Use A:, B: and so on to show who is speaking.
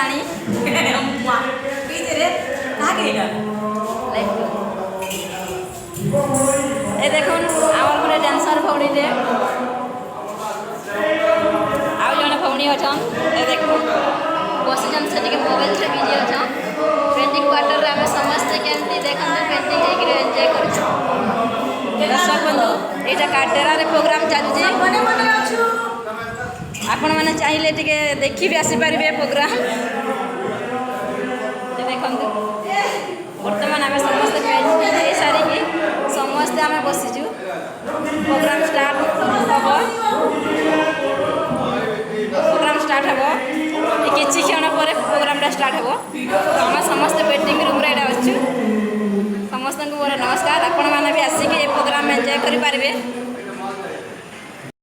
A: राणी ए देखुन आमर गोटे डांसर भौणी टे आउ जने भौणी अछन ए देखुन बसिजन से टिके मोबाइल से बिजी अछन पेंटिंग क्वार्टर रे हमें समस्त केमती देखन पेंटिंग हेकरे एंजॉय करछ दर्शक बंधु एटा काटेरा रे प्रोग्राम चालू जे आपण माने चाहिले टिके देखि भी आसी परिबे प्रोग्राम देखन वर्तमान आम समस्त पेंटिंग सारी की समस्त आम बसीचु प्रोग्राम स्टार्ट हम किसी क्षण पर प्रोग्राम स्टार्ट हम तो आम समस्त पेंटिंग रूम रे अच्छु समस्त को मोर नमस्कार आपण मैंने भी आसिक ये प्रोग्राम एंजॉय करें